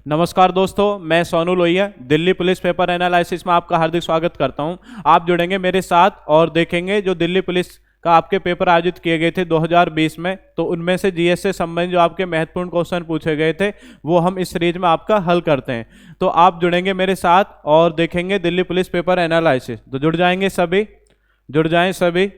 नमस्कार दोस्तों, मैं Sonu Lohia Delhi police paper analysis में आपका हार्दिक स्वागत करता हूं। आप जुड़ेंगे मेरे साथ और देखेंगे जो दिल्ली पुलिस का आपके पेपर आयोजित किए गए थे 2020 में, तो उनमें से जीएस से संबंधित जो आपके महत्वपूर्ण क्वेश्चन पूछे गए थे वो हम इस सीरीज में आपका हल करते हैं। तो आप जुड़ेंगे मेरे साथ और देखेंगे दिल्ली पुलिस पेपर एनालिसिस। तो जुड़ जाएंगे सभी, जुड़ जाएं सभी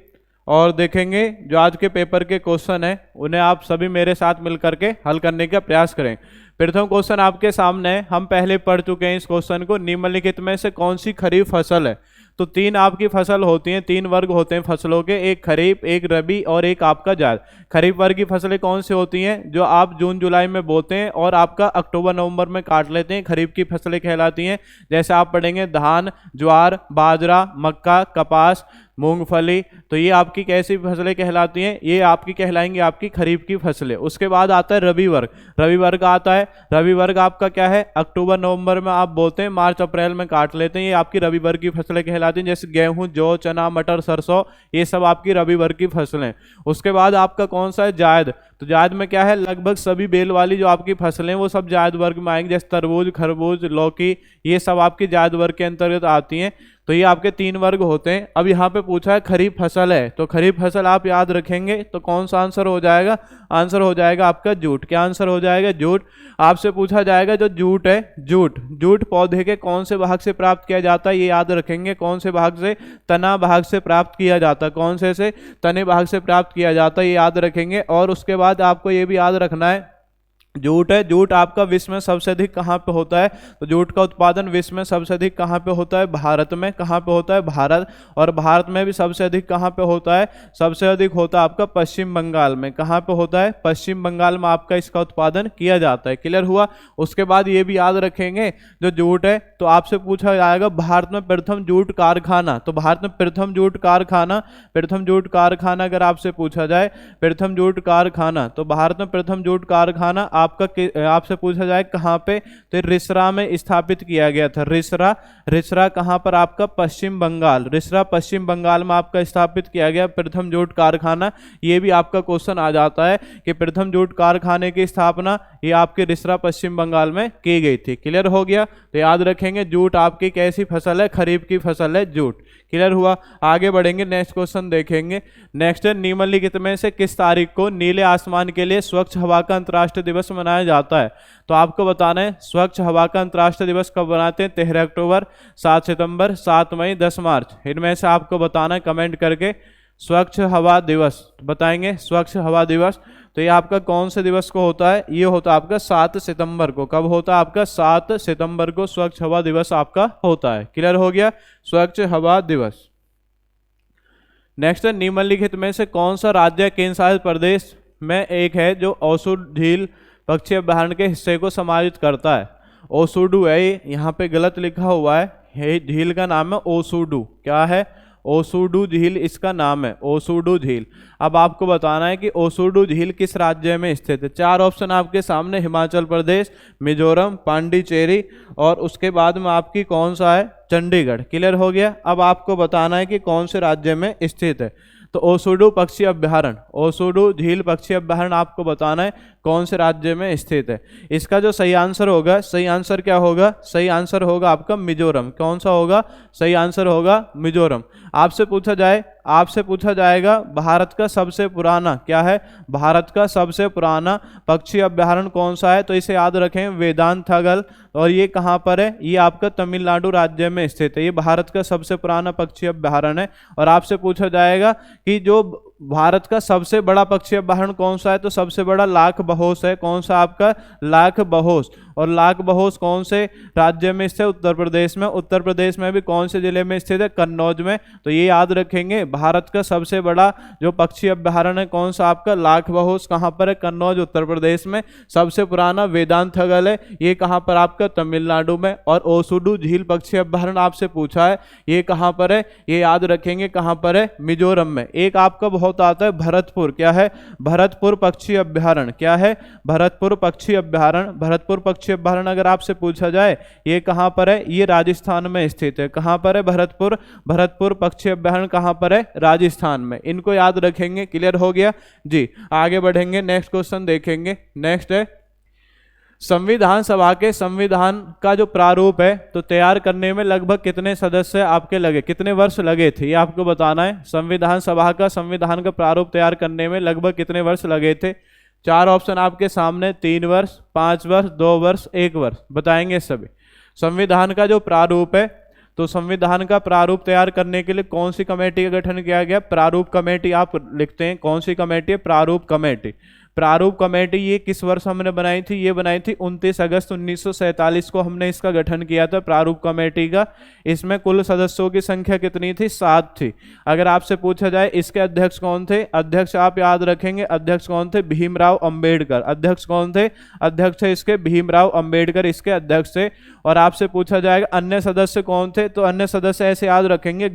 और देखेंगे जो आज के पेपर के क्वेश्चन हैं उन्हें आप सभी मेरे साथ मिल करके हल करने का प्रयास करें। प्रथम क्वेश्चन आपके सामने है, हम पहले पढ़ चुके हैं इस क्वेश्चन को। निम्नलिखित में से कौन सी खरीफ फसल है? तो तीन आपकी फसल होती हैं, तीन वर्ग होते हैं फसलों के, एक खरीफ, एक रबी और एक आपका जायद। खरीफ वर्ग की फसलें कौन सी होती हैं? जो आप जून जुलाई में बोते हैं और आपका अक्टूबर नवंबर में काट लेते हैं, खरीफ की फसलें कहलाती हैं। जैसे आप पढ़ेंगे धान, ज्वार, बाजरा, मक्का, कपास, मूंगफली, तो ये आपकी कैसी फसलें कहलाती हैं? ये आपकी कहलाएंगी आपकी खरीफ की फसलें। उसके बाद आता है रबी वर्ग। रबी वर्ग आता है, रबी वर्ग आपका क्या है? अक्टूबर नवंबर में आप बोते हैं, मार्च अप्रैल में काट लेते हैं, ये आपकी रबी वर्ग की फसलें कहलाती हैं। जैसे गेहूं, जौ, चना, मटर, सरसों, ये सब आपकी रबी वर्ग की फसलें। उसके बाद आपका कौन सा है? जायद। तो जायद में क्या है? लगभग सभी बेल वाली जो आपकी फसलें वो सब जायद वर्ग में आएंगी। जैसे तरबूज, खरबूज, लौकी, ये सब आपकी जायद वर्ग के अंतर्गत आती हैं। तो ये आपके तीन वर्ग होते हैं। अब यहाँ पे पूछा है खरीफ फसल है, तो खरीफ फसल आप याद रखेंगे तो कौन सा आंसर हो जाएगा? आंसर हो जाएगा आपका जूट। क्या आंसर हो जाएगा? जूट। आपसे पूछा जाएगा जो जूट है, जूट जूट पौधे के कौन से भाग से प्राप्त किया जाता है? ये याद रखेंगे। कौन से भाग से? तना भाग से प्राप्त किया जाता है। कौन से तने भाग से प्राप्त किया जाता है, ये याद रखेंगे। और उसके बाद आपको ये भी याद रखना है जूट है, जूट आपका विश्व में सबसे अधिक कहाँ पे होता है? तो जूट का उत्पादन विश्व में सबसे अधिक कहाँ पे होता है? भारत में। कहाँ पे होता है? भारत। और भारत में भी सबसे अधिक कहाँ पे होता है? सबसे अधिक होता है आपका पश्चिम बंगाल में। कहाँ पे होता है? पश्चिम बंगाल में आपका इसका उत्पादन किया जाता है। क्लियर हुआ? उसके बाद ये भी याद रखेंगे जो जूट है, तो आपसे पूछा जाएगा भारत में प्रथम जूट कारखाना। तो भारत में प्रथम जूट कारखाना, प्रथम जूट कारखाना अगर आपसे पूछा जाए, प्रथम जूट कारखाना, तो भारत में प्रथम जूट कारखाना आपसे पूछा जाए कहां पे? तो रिसरा में स्थापित किया गया था। रिसरा, रिसरा कहां पर? आपका पश्चिम बंगाल। रिसरा पश्चिम बंगाल में आपका स्थापित किया गया प्रथम जूट कारखाना। ये भी आपका क्वेश्चन आ जाता है कि प्रथम जूट कारखाने की स्थापना ये आपके रिसरा पश्चिम बंगाल में की गई थी। क्लियर हो गया? तो याद रखेंगे जूट आपकी कैसी फसल है? खरीफ की फसल है जूट। क्लियर हुआ? आगे बढ़ेंगे, नेक्स्ट क्वेश्चन देखेंगे। नेक्स्ट है, निम्नलिखित में से किस तारीख को नीले आसमान के लिए स्वच्छ हवा का अंतर्राष्ट्रीय दिवस मनाया जाता है? तो आपको बताना है स्वच्छ हवा का अंतर्राष्ट्रीय दिवस कब मनाते हैं? 13 अक्टूबर, 7 सितंबर, 7 मई, 10 मार्च। इनमें से आपको बताना है कमेंट करके। स्वच्छ हवा दिवस बताएंगे, स्वच्छ हवा दिवस। तो ये आपका कौन से दिवस को होता है? ये होता है आपका 7 सितंबर को। कब होता है आपका? 7 सितंबर को स्वच्छ हवा दिवस आपका होता है। क्लियर हो गया? स्वच्छ हवा दिवस। नेक्स्ट है, निम्नलिखित में से कौन सा राज्य केंद्र शासित प्रदेश में एक है जो ओसुडू झील पक्षी अभयारण्य के हिस्से को समायोजित करता है? ओसुडू है, यहाँ पे गलत लिखा हुआ है, झील का नाम है ओसुडू। क्या है? ओसुडू झील इसका नाम है, ओसुडू झील। अब आपको बताना है कि ओसुडू झील किस राज्य में स्थित है। चार ऑप्शन आपके सामने, हिमाचल प्रदेश, मिजोरम, पांडिचेरी और उसके बाद में आपकी कौन सा है? चंडीगढ़। क्लियर हो गया? अब आपको बताना है कि कौन से राज्य में स्थित है। तो ओसुडू पक्षी अभ्यारण्य, ओसुडू झील पक्षी अभ्यारण्य आपको बताना है कौन से राज्य में स्थित है। इसका जो सही आंसर होगा, सही आंसर क्या होगा? सही आंसर होगा आपका मिजोरम। कौन सा होगा? सही आंसर होगा मिजोरम। आपसे पूछा जाए, आपसे पूछा जाएगा भारत का सबसे पुराना, क्या है? भारत का सबसे पुराना पक्षी अभ्यारण्य कौन सा है? तो इसे याद रखें, वेदांतथगल। और ये कहाँ पर है? ये आपका तमिलनाडु राज्य में स्थित है। ये भारत का सबसे पुराना पक्षी अभ्यारण्य है। और आपसे पूछा जाएगा कि जो भारत का सबसे बड़ा पक्षी अभ्यारण्य कौन सा है? तो सबसे बड़ा लाख बहोश है। कौन सा आपका? लाख बहोश। और लाख बहोश कौन से राज्य में स्थित है? उत्तर प्रदेश में। उत्तर प्रदेश में भी कौन से जिले में स्थित है? कन्नौज में। तो ये याद रखेंगे, भारत का सबसे बड़ा जो पक्षी अभ्यारण्य है कौन सा आपका? लाख बहोश। कहाँ पर है? कन्नौज, उत्तर प्रदेश में। सबसे पुराना वेदांतथगल है, ये कहाँ पर? आपका तमिलनाडु में। और ओसुडू झील पक्षी अभ्यारण्य आपसे पूछा है, ये कहाँ पर है? ये याद रखेंगे कहाँ पर है? मिजोरम में। एक आपका बहुत आता है भरतपुर। क्या है? भरतपुर पक्षी अभ्यारण्य। क्या है? भरतपुर पक्षी अभ्यारण्य। भरतपुर पक्षी अभ्यारण्य अगर आपसे पूछा जाए ये कहाँ पर है? ये राजस्थान में स्थित है। कहाँ पर है? भरतपुर। भरतपुर पक्षी अभ्यारण्य कहाँ पर है? राजस्थान में। इनको याद रखेंगे। क्लियर हो गया जी? आगे बढ़ेंगे, नेक्स्ट क्वेश्चन देखेंगे। नेक्स्ट है, संविधान सभा के संविधान का जो प्रारूप है तो तैयार करने में लगभग कितने सदस्य आपके लगे, कितने वर्ष लगे थे, ये आपको बताना है। संविधान सभा का संविधान का प्रारूप तैयार करने में लगभग कितने वर्ष लगे थे। 4 ऑप्शन आपके सामने, 3 वर्ष, 5 वर्ष, 2 वर्ष, 1 वर्ष, बताएंगे सभी। संविधान का जो प्रारूप है तो संविधान का प्रारूप तैयार करने के लिए कौन सी कमेटी का गठन किया गया, प्रारूप कमेटी आप लिखते हैं। कौन सी कमेटी है, प्रारूप कमेटी। प्रारूप कमेटी ये किस वर्ष हमने बनाई थी, ये बनाई थी 29 अगस्त 1947 को हमने इसका गठन किया था प्रारूप कमेटी का। इसमें कुल सदस्यों की संख्या कितनी थी, 7 थी। अगर आपसे पूछा जाए इसके अध्यक्ष कौन थे, अध्यक्ष आप याद रखेंगे, अध्यक्ष कौन थे, भीमराव अंबेडकर। अध्यक्ष कौन थे, अध्यक्ष थे इसके भीमराव अंबेडकर, इसके अध्यक्ष थे। और आपसे पूछा जाएगा अन्य सदस्य कौन थे, तो अन्य सदस्य ऐसे याद रखेंगे,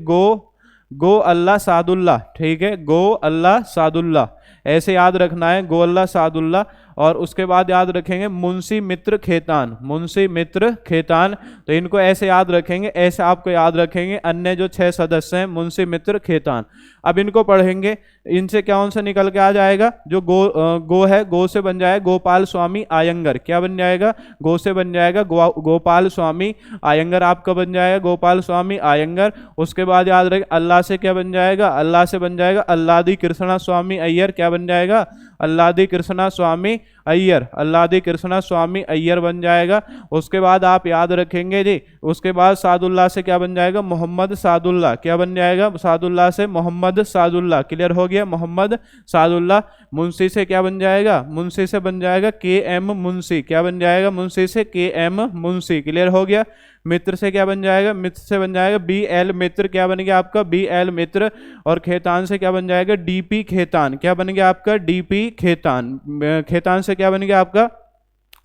गो अल्लाह सादुल्ला, ठीक है, गो अल्लाह सादुल्ला, ऐसे याद रखना है, गो अल्लाह सादुल्ला। और उसके बाद याद रखेंगे मुंशी मित्र खेतान, मुंशी मित्र खेतान, तो इनको ऐसे याद रखेंगे, ऐसे आपको याद रखेंगे। अन्य जो 6 सदस्य हैं मुंशी मित्र खेतान। अब इनको पढ़ेंगे, इनसे कौन सा निकल के आ जाएगा, जो गो है, गो से बन जाएगा गोपाल स्वामी आयंगर। क्या बन जाएगा, गो से बन जाएगा गोपाल स्वामी आयंगर, आपका बन जाएगा गोपाल स्वामी आयंगर। उसके बाद याद रखें अल्लाह से क्या बन जाएगा, अल्लाह से बन जाएगा अल्लादी कृष्णा स्वामी अय्यर। क्या बन जाएगा, अल्लादी कृष्णा स्वामी अय्यर, अल्लादी कृष्णा स्वामी अय्यर बन जाएगा। उसके बाद आप याद रखेंगे जी, उसके बाद सादुल्ला से क्या बन जाएगा, मोहम्मद सादुल्ला। क्या बन जाएगा, सादुल्ला से मोहम्मद सादुल्ला। क्लियर हो गया, मोहम्मद सादुल्ला। मुंशी से क्या बन जाएगा, मुंशी से बन जाएगा KM मुंशी। क्या बन जाएगा, मुंशी से KM मुंशी। क्लियर हो गया। मित्र से क्या बन जाएगा, मित्र से बन जाएगा BL मित्र। क्या बन गया आपका, BL मित्र। और खेतान से क्या बन जाएगा, DP खेतान। क्या बन गया आपका, DP खेतान। खेतान से क्या बन गया आपका,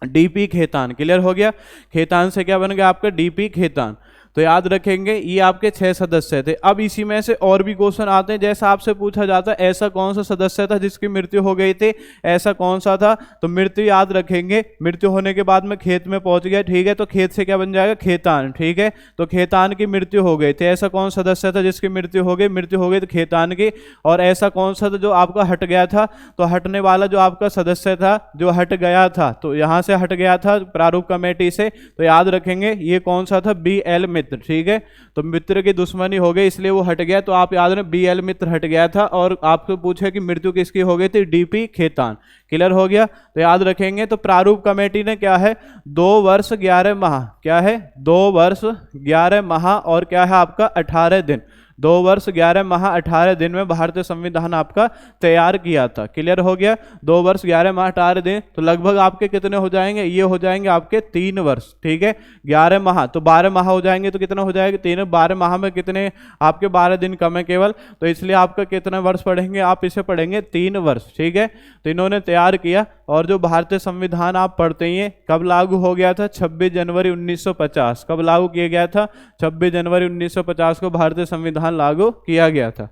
DP खेतान। क्लियर हो गया। खेतान से क्या बन गया आपका, DP खेतान। तो याद रखेंगे ये आपके 6 सदस्य थे। अब इसी में से और भी क्वेश्चन आते हैं, जैसा आपसे पूछा जाता है ऐसा कौन सा सदस्य था जिसकी मृत्यु हो गई थी, ऐसा कौन सा था, तो मृत्यु याद रखेंगे, मृत्यु होने के बाद में खेत में पहुंच गया, ठीक है, तो खेत से क्या बन जाएगा, खेतान, ठीक है, तो खेतान की मृत्यु हो गई थी। ऐसा कौन सदस्य था जिसकी मृत्यु हो गई तो खेतान की। और ऐसा कौन सा था जो आपका हट गया था, तो हटने वाला जो आपका सदस्य था जो हट गया था, तो यहां से हट गया था प्रारूप कमेटी से, तो याद रखेंगे ये कौन सा था, BL मित्र, ठीक है। तो मित्र की दुश्मनी हो गई इसलिए वो हट गया, तो आप याद रखें BL मित्र हट गया था। और आपको पूछे कि मृत्यु किसकी हो गई थी, DP खेतान। क्लियर हो गया। तो याद रखेंगे, तो प्रारूप कमेटी ने क्या है, 2 वर्ष 11 माह, क्या है, 2 वर्ष 11 माह और क्या है आपका 18 दिन, 2 वर्ष 11 माह 18 दिन में भारतीय संविधान आपका तैयार किया था। क्लियर हो गया। 2 वर्ष 11 माह 18 दिन, तो लगभग आपके कितने हो जाएंगे, ये हो जाएंगे आपके 3 वर्ष, ठीक है। 11 माह तो 12 माह हो जाएंगे, तो कितना हो जाएगा 3, 12 माह में कितने आपके 12 दिन कम है केवल, तो इसलिए आपका कितने वर्ष पढ़ेंगे, आप इसे पढ़ेंगे 3 वर्ष, ठीक है। तो इन्होंने तैयार किया। और जो भारतीय संविधान आप पढ़ते ही हैं, कब लागू हो गया था, 26 जनवरी 1950। कब लागू किया गया था, 26 जनवरी 1950 को भारतीय संविधान लागू किया गया था।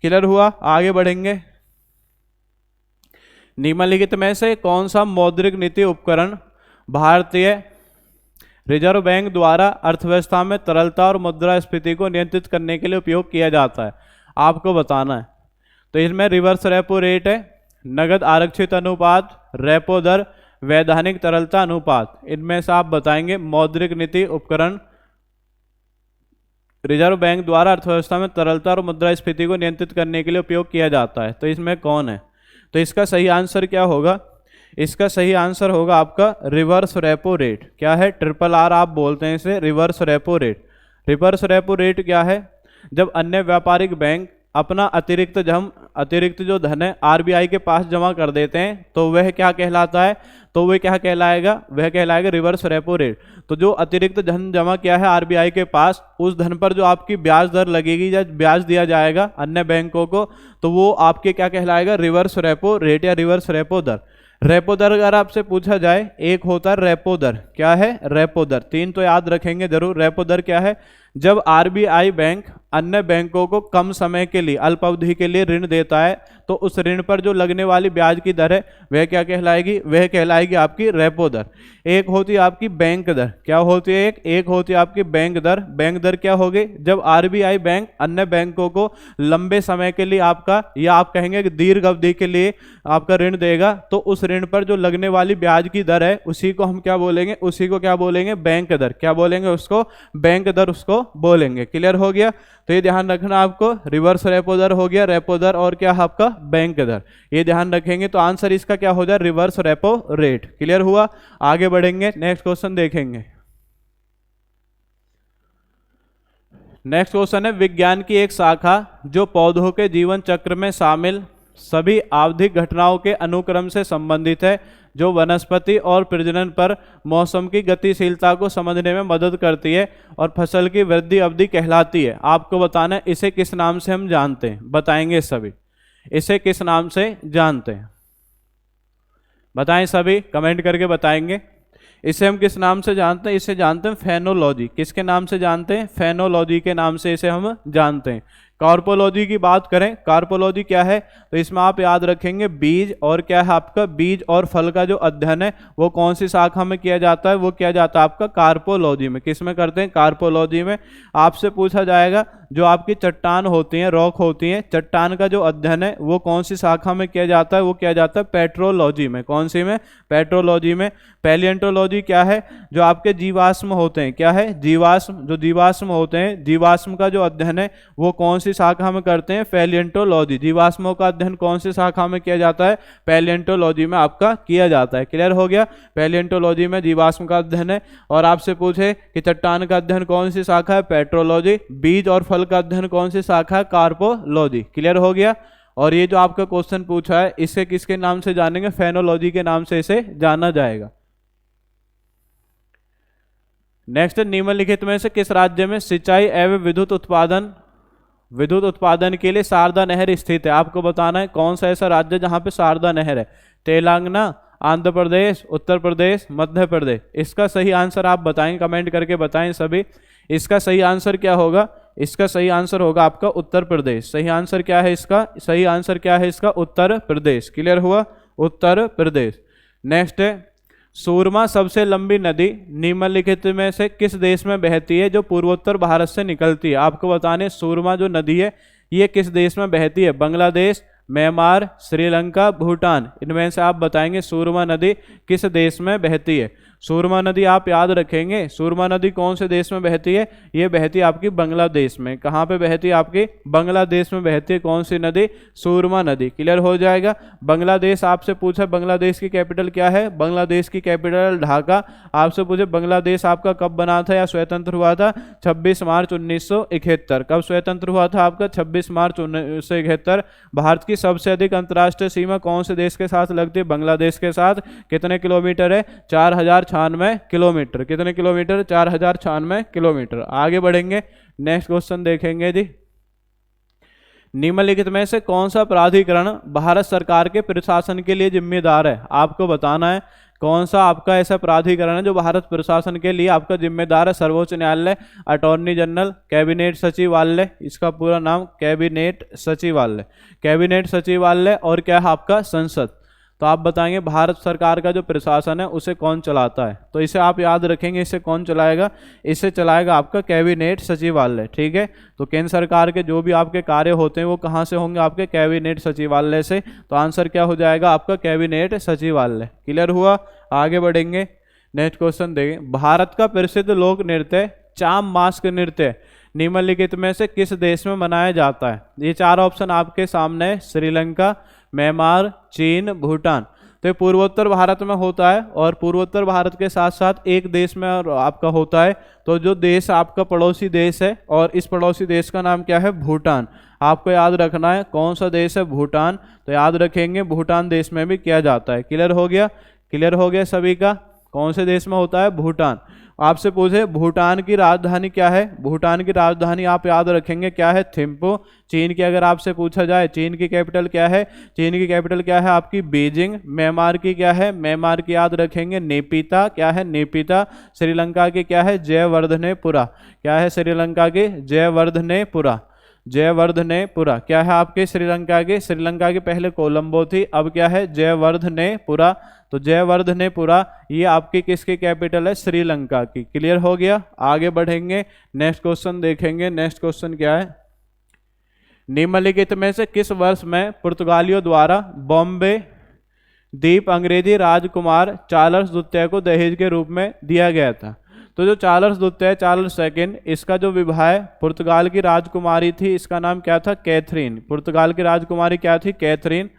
क्लियर हुआ। आगे बढ़ेंगे। निम्नलिखित में से कौन सा मौद्रिक नीति उपकरण भारतीय रिजर्व बैंक द्वारा अर्थव्यवस्था में तरलता और मुद्रास्फीति को नियंत्रित करने के लिए उपयोग किया जाता है, आपको बताना है। तो इसमें रिवर्स रेपो रेट है, नगद आरक्षित अनुपात, रेपो दर, वैधानिक तरलता अनुपात। इनमें से आप बताएंगे मौद्रिक नीति उपकरण रिजर्व बैंक द्वारा अर्थव्यवस्था में तरलता और मुद्रास्फीति को नियंत्रित करने के लिए उपयोग किया जाता है, तो इसमें कौन है। तो इसका सही आंसर क्या होगा, इसका सही आंसर होगा आपका रिवर्स रेपो रेट। क्या है, RRR आप बोलते हैं इसे, reverse repo rate. Reverse repo rate क्या है, जब अन्य व्यापारिक बैंक अपना अतिरिक्त जो धन है RBI के पास जमा कर देते हैं, तो वह क्या कहलाता है, तो वह क्या कहलाएगा, वह कहलाएगा रिवर्स रेपो रेट। तो जो अतिरिक्त धन जमा किया है RBI के पास, उस धन पर जो आपकी ब्याज दर लगेगी या ब्याज दिया जाएगा अन्य बैंकों को, तो वो आपके क्या कहलाएगा, रिवर्स रेपो रेट या रिवर्स रेपो दर। रेपो दर अगर आपसे पूछा जाए, एक होता है रेपो दर। क्या है, रेपो दर। 3 तो याद रखेंगे जरूर। रेपो दर क्या है, जब आरबीआई बैंक अन्य बैंकों को कम समय के लिए, अल्पावधि के लिए ऋण देता है तो उस ऋण पर जो लगने वाली ब्याज की दर है वह क्या कहलाएगी? वह कहलाएगी आपकी रेपो दर। एक होती है आपकी बैंक दर, क्या होती है? एक होती है आपकी बैंक दर। बैंक दर क्या होगी? जब आरबीआई बैंक अन्य बैंकों को लंबे समय के लिए आपका, या आप कहेंगे कि दीर्घ अवधि के लिए आपका ऋण देगा, तो उस ऋण पर जो लगने वाली ब्याज की दर है उसी को हम क्या बोलेंगे? उसी को क्या बोलेंगे? बैंक दर। क्या बोलेंगे उसको? बैंक दर उसको बोलेंगे। क्लियर हो गया? तो ये ध्यान रखना आपको, रिवर्स रेपो दर हो गया, रेपो दर और क्या आपका बैंक दर, ये ध्यान रखेंगे तो आंसर इसका क्या हो जाए? Reverse repo rate. क्लियर हुआ? आगे बढ़ेंगे, नेक्स्ट क्वेश्चन देखेंगे। नेक्स्ट क्वेश्चन है, विज्ञान की एक शाखा जो पौधों के जीवन चक्र में शामिल सभी आवधिक घटनाओं के अनुक्रम से संबंधित है, जो वनस्पति और प्रजनन पर मौसम की गतिशीलता को समझने में मदद करती है और फसल की वृद्धि अवधि कहलाती है। आपको बताना है इसे किस नाम से हम जानते हैं, बताएंगे सभी। इसे किस नाम से जानते हैं? बताएं सभी, कमेंट करके बताएंगे। इसे हम किस नाम से जानते हैं? इसे जानते हैं फेनोलॉजी। किसके नाम से जानते हैं? फेनोलॉजी के नाम से इसे हम जानते हैं। कार्पोलॉजी की बात करें, कार्पोलॉजी क्या है? तो इसमें आप याद रखेंगे बीज और क्या है आपका, बीज और फल का जो अध्ययन है वो कौन सी शाखा में किया जाता है? वो किया जाता है आपका कार्पोलॉजी में। किस में करते हैं? कार्पोलॉजी में। आपसे पूछा जाएगा जो आपकी चट्टान होती हैं, रॉक होती हैं, चट्टान का जो अध्ययन है वो कौन सी शाखा में किया जाता है? वो किया जाता है पेट्रोलॉजी में। कौन सी में? पेट्रोलॉजी में। पैलिएंटोलॉजी क्या है? जो आपके जीवाश्म होते हैं, क्या है? जीवाश्म। जो जीवाश्म होते हैं, जीवाश्म का जो अध्ययन है वो कौन सी शाखा में करते हैं? पैलिएंटोलॉजी। जीवाश्मों का अध्ययन कौन सी शाखा में किया जाता है? पैलिएंटोलॉजी में आपका किया जाता है। क्लियर हो गया? पैलिएंटोलॉजी में जीवाश्म का अध्ययन है। और आपसे पूछे कि चट्टान का अध्ययन कौन सी शाखा है? पेट्रोलॉजी। बीज और फल का अध्ययन कौन सी शाखा है? कार्पोलॉजी। क्लियर हो गया? और ये जो आपका क्वेश्चन पूछा है इसे किसके नाम से जानेंगे? फेनोलॉजी के नाम से इसे जाना जाएगा। नेक्स्ट, निम्नलिखित में से किस राज्य में सिंचाई एवं विद्युत उत्पादन के लिए शारदा नहर स्थित है? आपको बताना है कौन सा ऐसा राज्य जहां पे शारदा नहर है। तेलंगाना, आंध्र प्रदेश, उत्तर प्रदेश, मध्य प्रदेश। इसका सही आंसर आप बताएं, कमेंट करके बताएं सभी। इसका सही आंसर क्या होगा? इसका सही आंसर होगा आपका उत्तर प्रदेश। सही आंसर क्या है इसका? सही आंसर क्या है इसका? उत्तर प्रदेश। क्लियर हुआ? उत्तर प्रदेश। नेक्स्ट है, सूरमा सबसे लंबी नदी निम्नलिखित में से किस देश में बहती है जो पूर्वोत्तर भारत से निकलती है? आपको बताने सूरमा जो नदी है ये किस देश में बहती है? बांग्लादेश, म्यांमार, श्रीलंका, भूटान। इनमें से आप बताएंगे सूरमा नदी किस देश में बहती है। सूरमा नदी आप याद रखेंगे, सूरमा नदी कौन से देश में बहती है? ये बहती है आपकी बांग्लादेश में। कहाँ पे बहती है? आपकी बांग्लादेश में बहती है। कौन सी नदी? सूरमा नदी। क्लियर हो जाएगा? बांग्लादेश आपसे पूछा बांग्लादेश की कैपिटल क्या है? बांग्लादेश की कैपिटल ढाका। आपसे पूछे बांग्लादेश आपका कब बना था या स्वतंत्र हुआ था? 26 मार्च 1971। कब स्वतंत्र हुआ था आपका? 26 मार्च 1971। भारत की सबसे अधिक अंतर्राष्ट्रीय सीमा कौन से देश के साथ लगती है? बांग्लादेश के साथ। कितने किलोमीटर है? 4096 किलोमीटर। कितने किलोमीटर? 4096 किलोमीटर। आगे बढ़ेंगे, नेक्स्ट क्वेश्चन देखेंगे जी। निम्नलिखित में से कौन सा प्राधिकरण भारत सरकार के प्रशासन के लिए जिम्मेदार है? आपको बताना है कौन सा आपका ऐसा प्राधिकरण है जो भारत प्रशासन के लिए आपका जिम्मेदार है। सर्वोच्च न्यायालय, अटॉर्नी जनरल, कैबिनेट सचिवालय। इसका पूरा नाम कैबिनेट सचिवालय। कैबिनेट सचिवालय और क्या है आपका? संसद। तो आप बताएंगे भारत सरकार का जो प्रशासन है उसे कौन चलाता है? तो इसे आप याद रखेंगे, इसे कौन चलाएगा? इसे चलाएगा आपका कैबिनेट सचिवालय। ठीक है? तो केंद्र सरकार के जो भी आपके कार्य होते हैं वो कहाँ से होंगे? आपके कैबिनेट सचिवालय से। तो आंसर क्या हो जाएगा आपका? कैबिनेट सचिवालय। क्लियर हुआ? आगे बढ़ेंगे, नेक्स्ट क्वेश्चन देखें। भारत का प्रसिद्ध लोक नृत्य चाम मास्क नृत्य निम्नलिखित में से किस देश में मनाया जाता है? ये चार ऑप्शन आपके सामने है, श्रीलंका, म्यांमार, चीन, भूटान। तो ये पूर्वोत्तर भारत में होता है और पूर्वोत्तर भारत के साथ साथ एक देश में और आपका होता है। तो जो देश आपका पड़ोसी देश है और इस पड़ोसी देश का नाम क्या है? भूटान। आपको याद रखना है कौन सा देश है? भूटान। तो याद रखेंगे भूटान देश में भी किया जाता है। क्लियर हो गया? क्लियर हो गया सभी का? कौन से देश में होता है? भूटान। आपसे पूछे भूटान की राजधानी क्या है? भूटान की राजधानी आप याद रखेंगे क्या है? थिम्पू। चीन की अगर आपसे पूछा जाए चीन की कैपिटल क्या है? चीन की कैपिटल क्या है आपकी? बीजिंग। म्यांमार की क्या है? म्यांमार की याद रखेंगे नेपिता। क्या है? नेपिता। श्रीलंका की क्या है? जयवर्धनेपुरा। क्या है श्रीलंका की? जयवर्धनेपुरा। जयवर्धनेपुरा। क्या है आपके श्रीलंका की? श्रीलंका की पहले कोलंबो थी, अब क्या है? जयवर्धनेपुरा। तो जयवर्धनेपुरा ये आपकी किसकी कैपिटल है? श्रीलंका की। क्लियर हो गया? आगे बढ़ेंगे, नेक्स्ट क्वेश्चन देखेंगे। नेक्स्ट क्वेश्चन क्या है? निम्नलिखित में से किस वर्ष में पुर्तगालियों द्वारा बॉम्बे द्वीप अंग्रेजी राजकुमार चार्ल्स द्वितीय को दहेज के रूप में दिया गया था? तो जो चार्ल्स द्वितीय, चार्ल्स सेकंड, इसका जो विवाह पुर्तगाल की राजकुमारी थी, इसका नाम क्या था? कैथरीन। पुर्तगाल की राजकुमारी क्या थी? कैथरीन।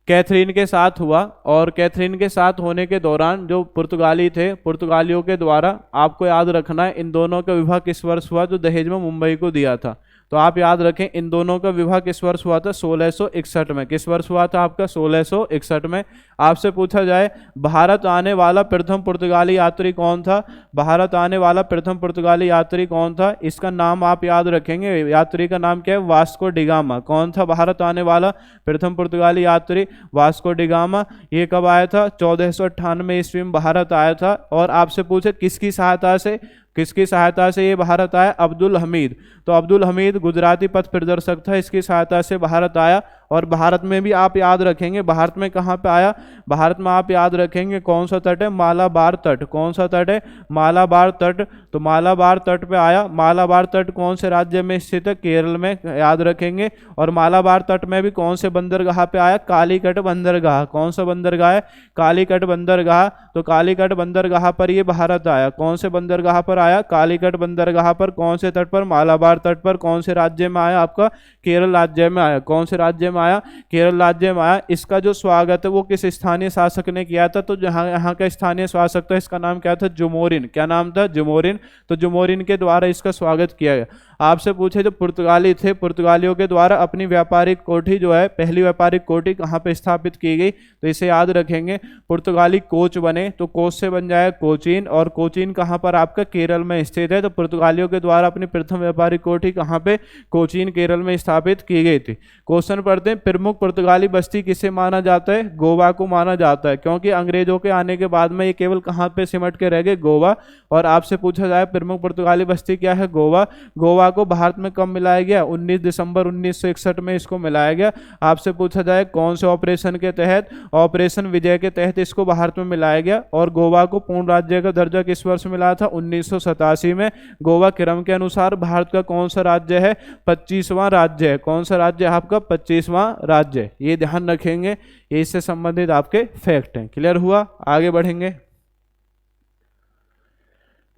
कैथरीन के साथ हुआ, और कैथरीन के साथ होने के दौरान जो पुर्तगाली थे, पुर्तगालियों के द्वारा, आपको याद रखना है इन दोनों का विवाह किस वर्ष हुआ? जो दहेज में मुंबई को दिया था। तो आप याद रखें इन दोनों का विवाह किस वर्ष हुआ था? 1661 में। किस वर्ष हुआ था आपका? 1661 में। आपसे पूछा जाए भारत आने वाला प्रथम पुर्तगाली यात्री कौन था? भारत आने वाला प्रथम पुर्तगाली यात्री कौन था? इसका नाम आप याद रखेंगे, यात्री का नाम क्या है? Vasco da Gama. कौन था भारत आने वाला प्रथम पुर्तगाली यात्री? Vasco da Gama. ये कब आया था? 1498 ईस्वी में भारत आया था। और आपसे पूछे किसकी सहायता से, किसकी सहायता से ये भारत आया? अब्दुल हमीद। तो अब्दुल हमीद गुजराती पथ प्रदर्शक था, इसकी सहायता से भारत आया। और भारत में भी आप याद रखेंगे, भारत में कहाँ पे आया? भारत में आप याद रखेंगे कौन सा तट है? मालाबार तट। कौन सा तट है? मालाबार तट। तो मालाबार तट पे आया। मालाबार तट कौन से राज्य में स्थित है? केरल में, याद रखेंगे। और मालाबार तट में भी कौन से बंदरगाह पे आया? कालीकट बंदरगाह। कौन सा बंदरगाह है? कालीकट बंदरगाह। तो कालीकट बंदरगाह पर ये भारत आया। कौन से बंदरगाह पर आया? कालीकट बंदरगाह पर। कौन से तट पर? मालाबार तट पर। कौन से राज्य में आया? आपका केरल राज्य में आया। कौन से राज्य में आया? केरल राज्य में आया। इसका जो स्वागत है वो किस स्थानीय शासक ने किया था? तो जहां यहाँ का स्थानीय शासक था, इसका नाम क्या था? जुमोरिन। क्या नाम था? जुमोरिन। तो जुमोरिन के द्वारा इसका स्वागत किया गया। आपसे पूछे जो पुर्तगाली थे, पुर्तगालियों के द्वारा अपनी व्यापारिक कोठी जो है, पहली व्यापारिक कोठी कहाँ पे स्थापित की गई? तो इसे याद रखेंगे, पुर्तगाली कोच बने, तो कोच से बन जाए कोचीन। और कोचीन कहाँ पर? आपका केरल में स्थित है। तो पुर्तगालियों के द्वारा अपनी प्रथम व्यापारिक कोठी कहाँ पे? कोचीन, केरल में स्थापित की गई थी। क्वेश्चन पढ़ते हैं, प्रमुख पुर्तगाली बस्ती किसे माना जाता है? गोवा को माना जाता है, क्योंकि अंग्रेजों के आने के बाद में ये केवल कहाँ पे सिमट के रह गए? गोवा। और आपसे पूछा जाए प्रमुख पुर्तगाली बस्ती क्या है? गोवा। गोवा को भारत में कब मिलाया गया? 19 दिसंबर 1961 में इसको मिलाया गया। आपसे पूछा जाए कौन से ऑपरेशन के तहत? ऑपरेशन विजय के तहत इसको भारत में मिलाया गया। और गोवा को पूर्ण राज्य का दर्जा किस वर्ष मिला था? 1987 में। गोवा क्रम के अनुसार भारत का कौन सा राज्य है? 25वां राज्य है। कौन सा राज्य है आपका? 25वां राज्य। ये ध्यान रखेंगे, ये इससे संबंधित आपके फैक्ट हैं। क्लियर हुआ? आगे बढ़ेंगे।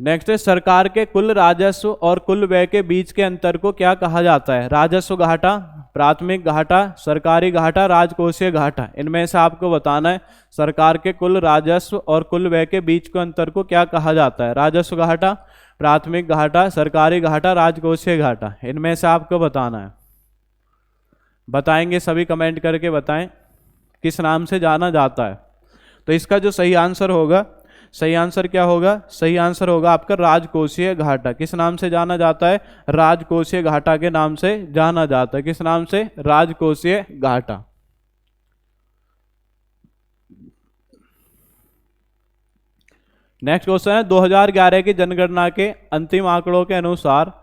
नेक्स्ट है, सरकार के कुल राजस्व और कुल व्यय के बीच के अंतर को क्या कहा जाता है? राजस्व घाटा, प्राथमिक घाटा, सरकारी घाटा, राजकोषीय घाटा। इनमें से आपको बताना है सरकार के कुल राजस्व और कुल व्यय के बीच के अंतर को क्या कहा जाता है? राजस्व घाटा, प्राथमिक घाटा, सरकारी घाटा, राजकोषीय घाटा। इनमें से आपको बताना है। बताएंगे सभी, कमेंट करके बताएं किस नाम से जाना जाता है। तो इसका जो सही आंसर होगा, सही आंसर क्या होगा? सही आंसर होगा आपका राजकोषीय घाटा। किस नाम से जाना जाता है? राजकोषीय घाटा के नाम से जाना जाता है। किस नाम से? राजकोषीय घाटा। नेक्स्ट क्वेश्चन है, 2011 की जनगणना के अंतिम आंकड़ों के अनुसार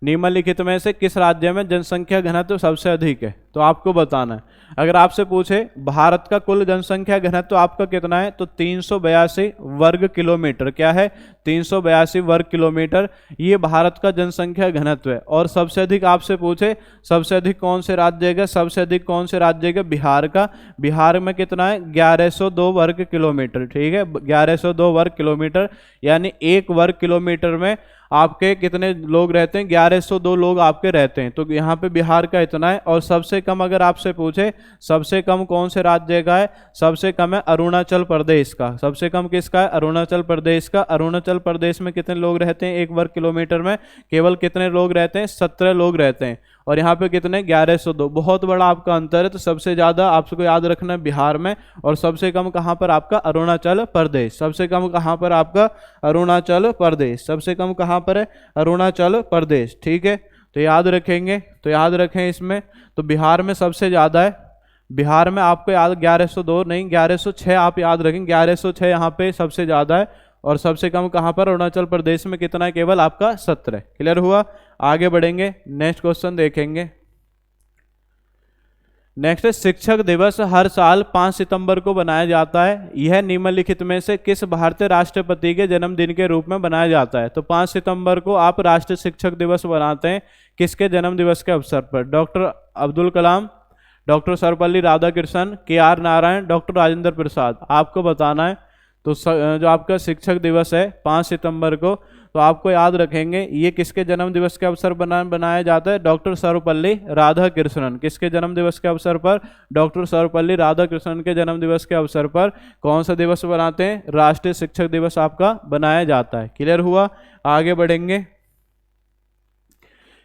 निम्नलिखित में से किस राज्य में जनसंख्या घनत्व सबसे अधिक है? तो आपको बताना है। अगर आपसे पूछे भारत का कुल जनसंख्या घनत्व आपका कितना है, तो 382 वर्ग किलोमीटर। क्या है? 382 वर्ग किलोमीटर। ये भारत का जनसंख्या घनत्व है। और सबसे अधिक आपसे पूछे सबसे अधिक कौन से राज्य का? सबसे अधिक कौन से राज्य का? बिहार का। बिहार में कितना है? 1102 वर्ग किलोमीटर। ठीक है, 1102 वर्ग किलोमीटर। यानी 1 वर्ग किलोमीटर में आपके कितने लोग रहते हैं? 1102 लोग आपके रहते हैं। तो यहाँ पे बिहार का इतना है। और सबसे कम अगर आपसे पूछे सबसे कम कौन से राज्य का है? सबसे कम है अरुणाचल प्रदेश का। सबसे कम किसका है? अरुणाचल प्रदेश का। अरुणाचल प्रदेश में कितने लोग रहते हैं 1 वर्ग किलोमीटर में? केवल कितने लोग रहते हैं? 17 लोग रहते हैं। और यहाँ पे कितने 1102, बहुत बड़ा आपका अंतर है। तो सबसे ज़्यादा आपको याद रखना है बिहार में, और सबसे कम कहाँ पर आपका अरुणाचल प्रदेश। सबसे कम कहाँ पर आपका अरुणाचल प्रदेश, सबसे कम कहाँ पर है अरुणाचल प्रदेश। ठीक है, तो याद रखेंगे, तो याद रखें इसमें। तो बिहार में सबसे ज़्यादा है, बिहार में आपको याद 1102 नहीं 1106 आप याद रखेंगे, 1106 यहाँ पे सबसे ज़्यादा है। और सबसे कम कहाँ पर अरुणाचल प्रदेश में कितना है, केवल आपका 17। क्लियर हुआ, आगे बढ़ेंगे, नेक्स्ट क्वेश्चन देखेंगे। नेक्स्ट है, शिक्षक दिवस हर साल 5 सितंबर को बनाया जाता है, यह निम्नलिखित में से किस भारतीय राष्ट्रपति के जन्मदिन के रूप में बनाया जाता है। तो 5 सितंबर को आप राष्ट्रीय शिक्षक दिवस बनाते हैं, किसके जन्म दिवस के अवसर पर? Doctor Abdul Kalam, doctor Sarvepalli Radhakrishnan, K R. Narayan, doctor Rajendra Prasad, आपको बताना है। तो जो आपका शिक्षक दिवस है 5 सितंबर को, तो आपको याद रखेंगे ये किसके जन्म दिवस के अवसर बनाया जाता है? डॉक्टर सर्वपल्ली राधाकृष्णन। किसके जन्म दिवस के अवसर पर? डॉक्टर सर्वपल्ली राधाकृष्णन के जन्म दिवस के अवसर पर कौन सा दिवस बनाते हैं? राष्ट्रीय शिक्षक दिवस आपका बनाया जाता है। क्लियर हुआ, आगे बढ़ेंगे।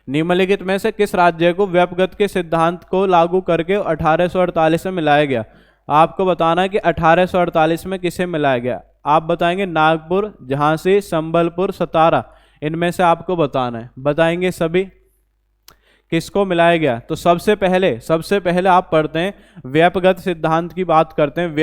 निम्नलिखित में से किस राज्य को व्यपगत के सिद्धांत को लागू करके 1848 में मिलाया गया? आपको बताना है कि 1848 में किसे मिलाया गया। आप बताएंगे नागपुर, झांसी, संबलपुर, सतारा, इनमें से आपको बताना है। बताएंगे सभी किसको मिलाया गया। तो सबसे पहले आप पढ़ते हैं व्यपगत सिद्धांत की बात करते हैं।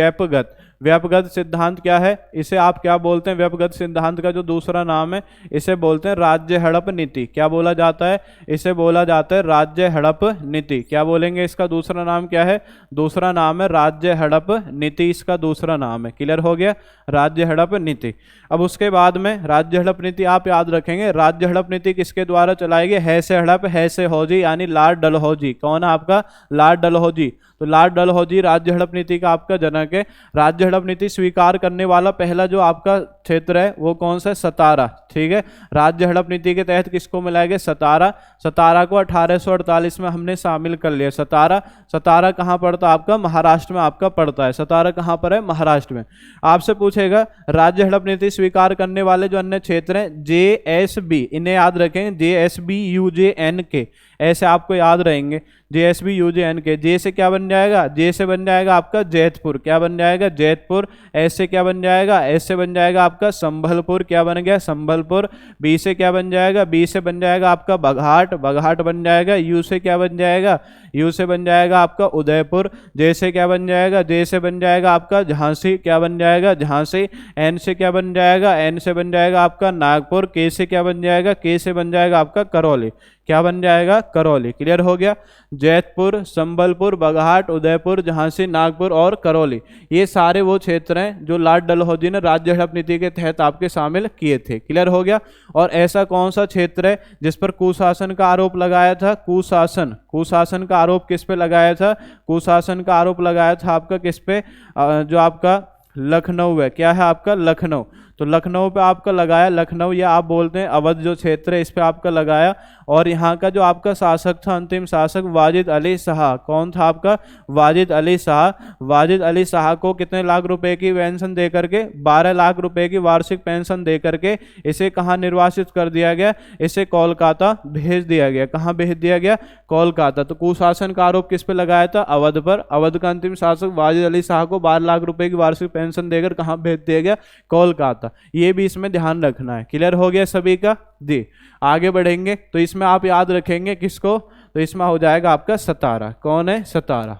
व्यपगत सिद्धांत क्या है, इसे आप क्या बोलते हैं? व्यपगत सिद्धांत का जो दूसरा नाम है इसे बोलते हैं राज्य हड़प नीति। क्या बोला जाता है? इसे बोला जाता है राज्य हड़प नीति। क्या बोलेंगे? इसका दूसरा नाम क्या है? दूसरा नाम है राज्य हड़प नीति, इसका दूसरा नाम है। क्लियर हो गया, राज्य हड़प नीति। अब उसके बाद में राज्य हड़प नीति आप याद रखेंगे, राज्य हड़प नीति किसके द्वारा चलाई गई? है से हड़प है से हौजी, यानी लॉर्ड डलहौजी। कौन है आपका? लॉर्ड डलहौजी। तो लॉर्ड डलहौजी राज्य हड़प नीति का आपका जनक है। राज्य हड़प नीति स्वीकार करने वाला पहला जो आपका क्षेत्र है वो कौन सा है? सतारा। ठीक है, राज्य हड़प नीति के तहत किसको मिलाया गया? सतारा। सतारा को 1848 में हमने शामिल कर लिया। सतारा कहाँ पड़ता है आपका? महाराष्ट्र में आपका पड़ता है। सतारा कहाँ पर है? महाराष्ट्र में। आपसे पूछेगा राज्य हड़प नीति स्वीकार करने वाले जो अन्य क्षेत्र हैं JSB, इन्हें याद रखें, JSB UJNK, ऐसे आपको याद रहेंगे। JSB UJNK, जे से क्या बन जाएगा? जे से बन जाएगा आपका जैतपुर। क्या बन जाएगा? जैतपुर। एस से क्या बन जाएगा? एस से बन जाएगा आपका संभलपुर। क्या बन गया? संभलपुर। बी से क्या बन जाएगा? बी से बन जाएगा आपका बघाट। बघाट बन जाएगा। यू से क्या बन जाएगा? यू से बन जाएगा आपका उदयपुर। जे से क्या बन जाएगा? जे से बन जाएगा आपका झांसी। क्या बन जाएगा? झांसी। एन से क्या बन जाएगा? एन से बन जाएगा आपका नागपुर। के से क्या बन जाएगा? के से बन जाएगा आपका करौली। क्या बन जाएगा? करौली। क्लियर हो गया, जैतपुर, संबलपुर, बघाट, उदयपुर, झांसी, नागपुर और करौली, ये सारे वो क्षेत्र हैं जो लॉर्ड डलहौजी ने राज्य हड़प नीति के तहत आपके शामिल किए थे। क्लियर हो गया। और ऐसा कौन सा क्षेत्र है जिस पर कुशासन का आरोप लगाया था? कुशासन का आरोप किस पे लगाया था? कुशासन का आरोप लगाया था आपका किस पे? जो आपका लखनऊ है। क्या है आपका? लखनऊ। तो लखनऊ पे आपका लगाया, लखनऊ या आप बोलते हैं अवध जो क्षेत्र है इस पे आपका लगाया। और यहाँ का जो आपका शासक था, अंतिम शासक वाजिद अली शाह। कौन था आपका? वाजिद अली शाह। वाजिद अली शाह को कितने लाख रुपए की पेंशन दे करके? 12 लाख रुपए की वार्षिक पेंशन दे करके इसे कहाँ निर्वासित कर दिया गया? इसे कोलकाता भेज दिया गया। कहाँ भेज दिया गया? कोलकाता। तो कुशासन का आरोप किस पे लगाया था? अवध पर। अवध का अंतिम शासक वाजिद अली शाह को 12 लाख रुपए की वार्षिक पेंशन देकर कहाँ भेज दिया गया? कोलकाता। ये भी इसमें ध्यान रखना है। क्लियर हो गया सभी का? जी, आगे बढ़ेंगे। तो इसमें आप याद रखेंगे किसको? तो इसमें हो जाएगा आपका सतारा। कौन है? सतारा।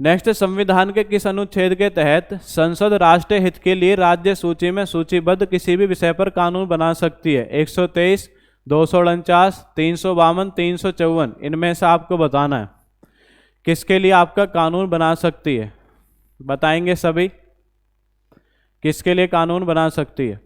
नेक्स्ट, संविधान के किस अनुच्छेद के तहत संसद राष्ट्रीय हित के लिए राज्य सूची में सूचीबद्ध किसी भी विषय पर कानून बना सकती है? 123, 249, 352, 354, इनमें से आपको बताना है किसके लिए आपका कानून बना सकती है। बताएंगे सभी किसके लिए कानून बना सकती है।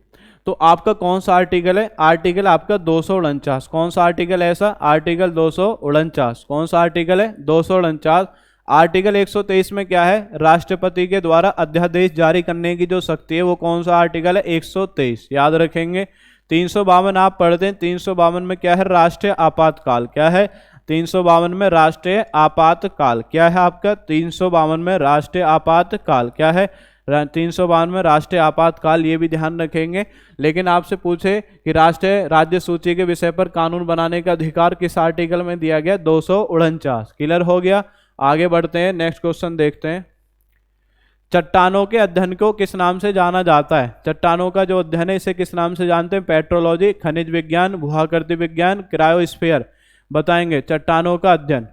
तो आपका कौन सा आर्टिकल है? आर्टिकल आपका 249। कौन सा आर्टिकल है ऐसा? आर्टिकल 249। कौन सा आर्टिकल है? 249। आर्टिकल 123 में क्या है? राष्ट्रपति के द्वारा अध्यादेश जारी करने की जो शक्ति है वो कौन सा आर्टिकल है? 123। याद रखेंगे। 352 आप पढ़ते हैं। 352 में क्या है? राष्ट्रीय आपातकाल। क्या है? 352 में राष्ट्रीय आपातकाल। क्या है आपका? 352 में राष्ट्रीय आपातकाल क्या है? 352 राष्ट्रीय आपातकाल, ये भी ध्यान रखेंगे। लेकिन आपसे पूछे कि राष्ट्रीय राज्य सूची के विषय पर कानून बनाने का अधिकार किस आर्टिकल में दिया गया, 249। क्लियर हो गया। आगे बढ़ते हैं, नेक्स्ट क्वेश्चन देखते हैं। चट्टानों के अध्ययन को किस नाम से जाना जाता है? चट्टानों का जो अध्ययन है इसे किस नाम से जानते हैं? पेट्रोलॉजी, खनिज विज्ञान, भूआकृति विज्ञान, क्रायोस्फीयर। बताएंगे चट्टानों का अध्ययन।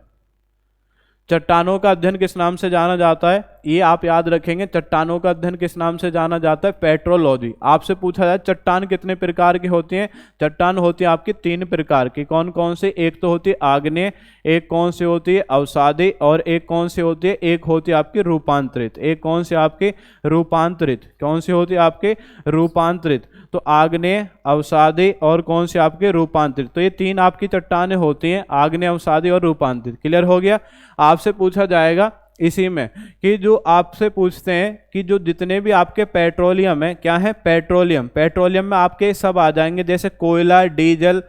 चट्टानों का अध्ययन किस नाम से जाना जाता है? ये आप याद रखेंगे, चट्टानों का अध्ययन किस नाम से जाना जाता है? पेट्रोलॉजी। आपसे पूछा जाए चट्टान कितने प्रकार की होती हैं? चट्टान होती है आपकी 3 प्रकार की। कौन कौन सी? एक तो होती है आग्नेय, एक कौन सी होती है अवसादी, और एक कौन सी होती है? एक होती है आपकी रूपांतरित। एक कौन सी आपकी? रूपांतरित। कौन सी होती है आपके? रूपांतरित। तो आग्नेय, अवसादी और कौन सी आपके? रूपांतरित। तो ये 3 आपकी चट्टानें होती हैं, आग्नेय, अवसादी और रूपांतरित। क्लियर हो गया। आपसे पूछा जाएगा इसी में कि जो आपसे पूछते हैं कि जो जितने भी आपके पेट्रोलियम है, क्या है? पेट्रोलियम। पेट्रोलियम में आपके सब आ जाएंगे, जैसे कोयला, डीजल,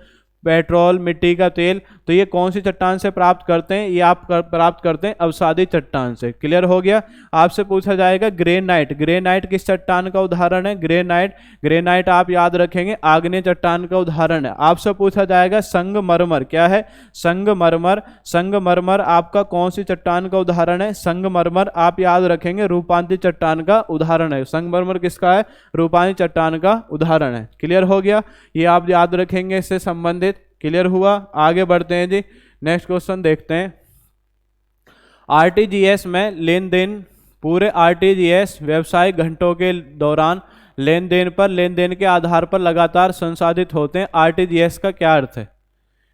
पेट्रोल, मिट्टी का तेल। तो ये कौन सी चट्टान से प्राप्त करते हैं? ये आप प्राप्त करते हैं अवसादी चट्टान से। क्लियर हो गया। आपसे पूछा जाएगा ग्रेनाइट। ग्रेनाइट किस चट्टान का उदाहरण है? ग्रेनाइट। ग्रेनाइट आप याद रखेंगे आग्नेय चट्टान का उदाहरण है। आपसे पूछा जाएगा संगमरमर। क्या है? संगमरमर। संगमरमर आपका कौन सी चट्टान का उदाहरण है? संगमरमर आप याद रखेंगे रूपांतरित चट्टान का उदाहरण है। संगमरमर किसका है? रूपांतरित चट्टान का उदाहरण है। क्लियर हो गया। ये आप याद रखेंगे इससे संबंधित। क्लियर हुआ। आगे बढ़ते हैं जी, नेक्स्ट क्वेश्चन देखते हैं। आरटीजीएस में लेन देन, पूरे आरटीजीएस व्यवसायिक घंटों के दौरान लेन देन के आधार पर लगातार संसाधित होते हैं। आरटीजीएस का क्या अर्थ है?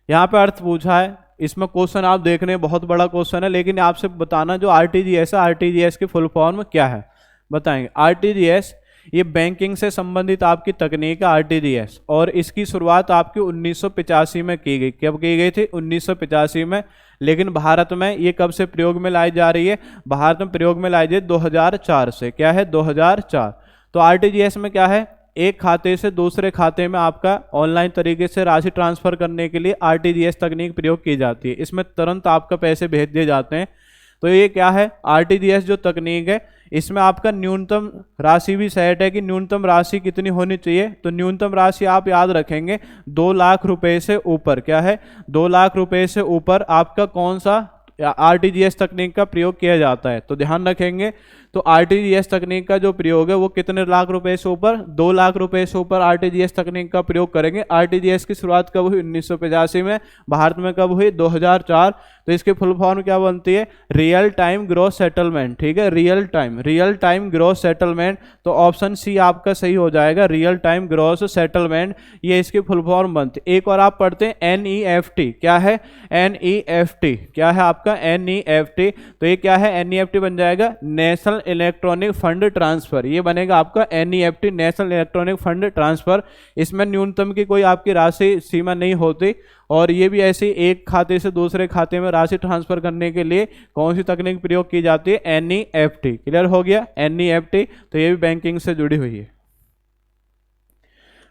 यहाँ पे अर्थ पूछा है। इसमें क्वेश्चन आप देख रहे हैं, बहुत बड़ा क्वेश्चन है, लेकिन आपसे बताना जो आरटीजीएस है, आरटीजीएस की फुल फॉर्म क्या है बताएंगे। आरटीजीएस ये बैंकिंग से संबंधित आपकी तकनीक है आरटीजीएस, और इसकी शुरुआत आपकी 1985 में की गई। कब की गई थी? 1985 में। लेकिन भारत में ये कब से प्रयोग में लाई जा रही है? भारत में प्रयोग में लाई जाए 2004 से। क्या है? 2004। तो आरटीजीएस में क्या है? एक खाते से दूसरे खाते में आपका ऑनलाइन तरीके से राशि ट्रांसफर करने के लिए आरटीजीएस तकनीक प्रयोग की जाती है। इसमें तुरंत आपका पैसे भेज दिए जाते हैं। तो ये क्या है? आरटीजीएस जो तकनीक है, इसमें आपका न्यूनतम राशि भी सेट है कि न्यूनतम राशि कितनी होनी चाहिए। तो न्यूनतम राशि आप याद रखेंगे 2 लाख रुपए से ऊपर। क्या है? 2 लाख रुपए से ऊपर आपका कौन सा आरटीजीएस तकनीक का प्रयोग किया जाता है। तो ध्यान रखेंगे, तो आरटीजीएस तकनीक का जो प्रयोग है वो कितने लाख रुपए से ऊपर? 2 लाख रुपए से ऊपर आरटीजीएस तकनीक का प्रयोग करेंगे। आरटीजीएस की शुरुआत कब हुई? 1985 में। भारत में कब हुई? 2004। तो इसकी फुल फॉर्म क्या बनती है? Real time gross settlement. ठीक है, रियल टाइम ग्रॉस सेटलमेंट। तो ऑप्शन सी आपका सही हो जाएगा, रियल टाइम ग्रॉस सेटलमेंट, ये इसकी फुल फॉर्म बनती है। एक और आप पढ़ते हैं एनईएफटी। क्या है? एनईएफटी। क्या है आपका? एनईएफटी। तो ये क्या है? एनईएफटी बन जाएगा नेशनल इलेक्ट्रॉनिक फंड ट्रांसफर। ये बनेगा आपका NEFT, national electronic fund transfer. इसमें न्यूनतम की कोई आपकी राशि सीमा नहीं होती, और ये भी ऐसे एक खाते से दूसरे खाते में राशि ट्रांसफर करने के लिए कौन सी तकनीक प्रयोग की जाती है? एनईएफटी। क्लियर हो गया। एनईएफटी। तो ये भी बैंकिंग से जुड़ी हुई है।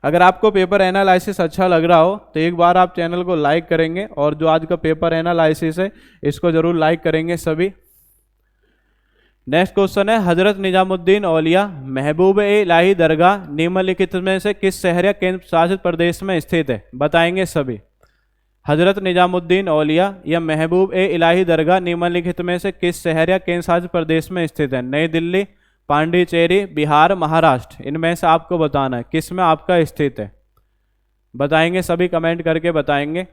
अगर आपको पेपर एनालिसिस अच्छा लग रहा हो तो एक बार आप चैनल को लाइक करेंगे, और जो आज का पेपर एनालिसिस है इसको जरूर लाइक करेंगे सभी। नेक्स्ट क्वेश्चन है, हजरत निजामुद्दीन औलिया महबूब ए इलाही दरगाह निम्नलिखित में से किस शहर या केंद्र शासित प्रदेश में स्थित है? बताएंगे सभी। हजरत निजामुद्दीन औलिया या महबूब ए इलाही दरगाह निम्नलिखित में से किस शहर या केंद्र शासित प्रदेश में स्थित है? नई दिल्ली, पांडिचेरी, बिहार, महाराष्ट्र। इनमें से आपको बताना है किस में आपका स्थित है। बताएंगे सभी, कमेंट करके बताएंगे।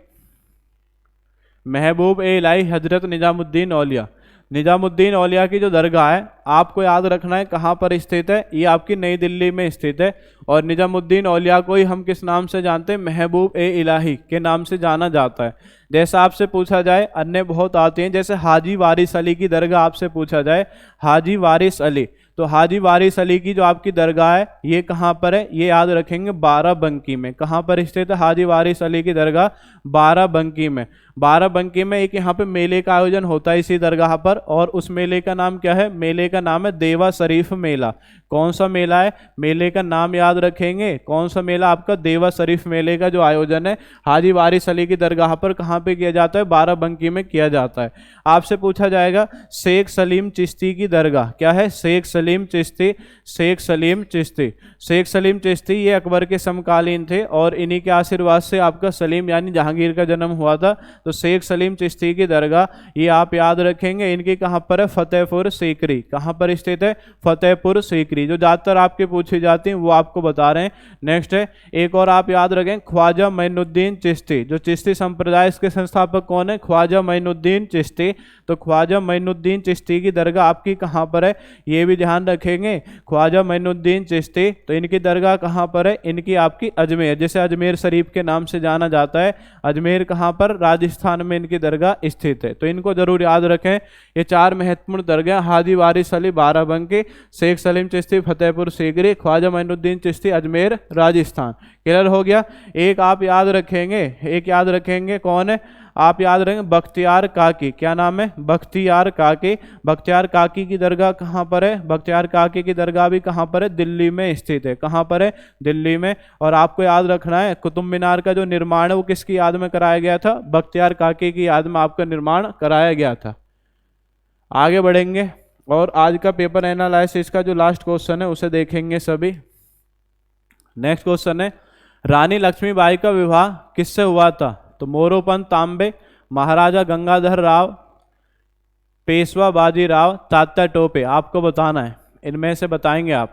महबूब ए इलाही हजरत निजामुद्दीन औलिया, निजामुद्दीन औलिया की जो दरगाह है आपको याद रखना है कहाँ पर स्थित है। ये आपकी नई दिल्ली में स्थित है। और निजामुद्दीन औलिया को ही हम किस नाम से जानते हैं? महबूब ए इलाही के नाम से जाना जाता है। जैसा आपसे पूछा जाए, अन्य बहुत आते हैं, जैसे हाजी वारिस अली की दरगाह आपसे पूछा जाए, हाजी वारिस अली, तो हाजी वारिस अली की जो आपकी दरगाह है ये कहाँ पर है? ये याद रखेंगे बाराबंकी में। कहाँ पर स्थित है हाजी वारिस अली की दरगाह? बाराबंकी में। बाराबंकी में एक यहाँ पे मेले का आयोजन होता है इसी दरगाह पर, और उस मेले का नाम क्या है? मेले का नाम है देवा शरीफ मेला। कौन सा मेला है? मेले का नाम याद रखेंगे, कौन सा मेला आपका? देवा शरीफ मेले का जो आयोजन है हाजी वारिस अली की दरगाह पर कहाँ पे किया जाता है? बाराबंकी में किया जाता है। आपसे पूछा जाएगा शेख सलीम चिश्ती की दरगाह क्या है? शेख सलीम चिश्ती, शेख सलीम चिश्ती, शेख सलीम चिश्ती ये अकबर के समकालीन थे और इन्हीं के आशीर्वाद से आपका सलीम यानी जहांगीर का जन्म हुआ था। तो शेख सलीम चिश्ती की दरगाह ये आप याद रखेंगे। इनकी कहाँ पर है? फतेहपुर सीकरी। कहाँ पर स्थित है? फतेहपुर सीकरी। जो ज्यादातर आपके पूछी जाती हैं वो आपको बता रहे हैं। नेक्स्ट है एक और आप याद रखें, ख्वाजा मोइनुद्दीन चिश्ती। जो चिश्ती संप्रदाय इसके संस्थापक कौन है? ख्वाजा मोइनुद्दीन चिश्ती। तो ख्वाजा मोइनुद्दीन चिश्ती की दरगाह आपकी कहाँ पर है? ये भी ध्यान रखेंगे। ख्वाजा मोइनुद्दीन चिश्ती, तो इनकी दरगाह कहाँ पर है? इनकी आपकी अजमेर, जिसे अजमेर शरीफ के नाम से जाना जाता है। अजमेर कहाँ पर? राजस्थान में इनकी दरगाह स्थित है। तो इनको जरूर याद रखें। ये 4 महत्वपूर्ण दरगाह हाजी वारिस अली बाराबंकी, शेख सलीम चिश्ती फतेहपुर सीकरी, ख्वाजा मोइनुद्दीन चिश्ती अजमेर राजस्थान। क्लियर हो गया। एक आप याद रखेंगे, एक याद रखेंगे कौन है? आप याद रखेंगे बख्तियार काकी। क्या नाम है? बख्तियार काकी। बख्तियार काकी की दरगाह कहाँ पर है? बख्तियार काकी की दरगाह भी कहाँ पर है? दिल्ली में स्थित है। कहाँ पर है? दिल्ली में। और आपको याद रखना है कुतुब मीनार का जो निर्माण है वो किसकी याद में कराया गया था? बख्तियार काकी की याद में आपका निर्माण कराया गया था। आगे बढ़ेंगे और आज का पेपर एनालिसिस का जो लास्ट क्वेश्चन है उसे देखेंगे सभी। नेक्स्ट क्वेश्चन है, रानी लक्ष्मीबाई का विवाह किससे हुआ था? तो मोरोपंत तांबे, महाराजा गंगाधर राव, पेशवा बाजीराव, तात्या टोपे। आपको बताना है, इनमें से बताएंगे आप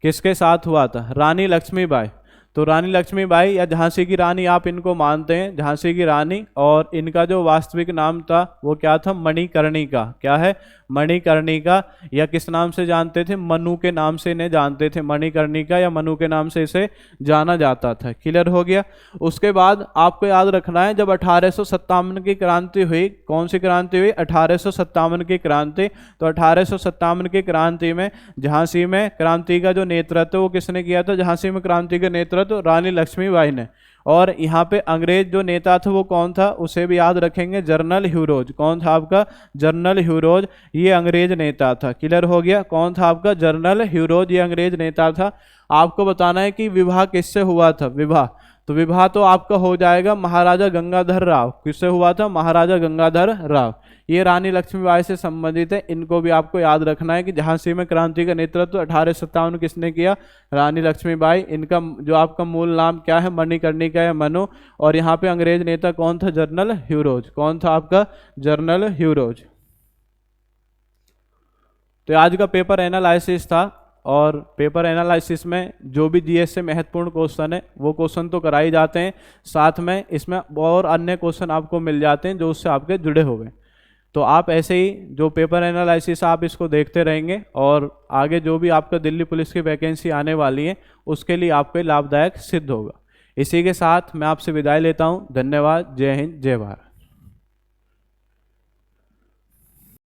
किसके साथ हुआ था? रानी लक्ष्मीबाई। तो रानी लक्ष्मीबाई या झांसी की रानी आप इनको मानते हैं, झांसी की रानी। और इनका जो वास्तविक नाम था वो क्या था? मणिकर्णिका। क्या है? मणिकर्णिका। या किस नाम से जानते थे? मनु के नाम से इन्हें जानते थे। मणिकर्णिका या मनु के नाम से इसे जाना जाता था। क्लियर हो गया। उसके बाद आपको याद रखना है जब 1857 की क्रांति हुई, कौन सी क्रांति हुई? 1857 की क्रांति। तो 1857 की क्रांति में झांसी में क्रांति का जो नेतृत्व वो किसने किया था? झांसी में क्रांति का नेतृत्व रानी लक्ष्मीबाई ने। और यहाँ पे अंग्रेज जो नेता था वो कौन था? उसे भी याद रखेंगे, जनरल ह्यूरोज। कौन था आपका? General Hugh Rose. ये अंग्रेज नेता था। क्लियर हो गया। कौन था आपका? जनरल ह्यूरोज, ये अंग्रेज नेता था। आपको बताना है कि विवाह किससे हुआ था? विवाह, तो विवाह तो आपका हो जाएगा महाराजा गंगाधर राव। किससे हुआ था? महाराजा गंगाधर राव। ये रानी लक्ष्मीबाई से संबंधित है। इनको भी आपको याद रखना है कि झांसी में क्रांति का नेतृत्व 1857 किसने किया? रानी लक्ष्मीबाई। इनका जो आपका मूल नाम क्या है? मणिकर्णिका या मनु। और यहाँ पे अंग्रेज नेता कौन था? General Hugh Rose. कौन था आपका? General Hugh Rose. तो आज का पेपर एनालिसिस था। और पेपर एनालिसिस में जो भी जीएस से महत्वपूर्ण क्वेश्चन है वो क्वेश्चन तो कराए जाते हैं, साथ में इसमें और अन्य क्वेश्चन आपको मिल जाते हैं जो उससे आपके जुड़े हुए। तो आप ऐसे ही जो पेपर एनालिसिस आप इसको देखते रहेंगे और आगे जो भी आपका दिल्ली पुलिस की वैकेंसी आने वाली है उसके लिए आपको लाभदायक सिद्ध होगा। इसी के साथ मैं आपसे विदाई लेता हूँ। धन्यवाद। जय हिंद, जय भारत।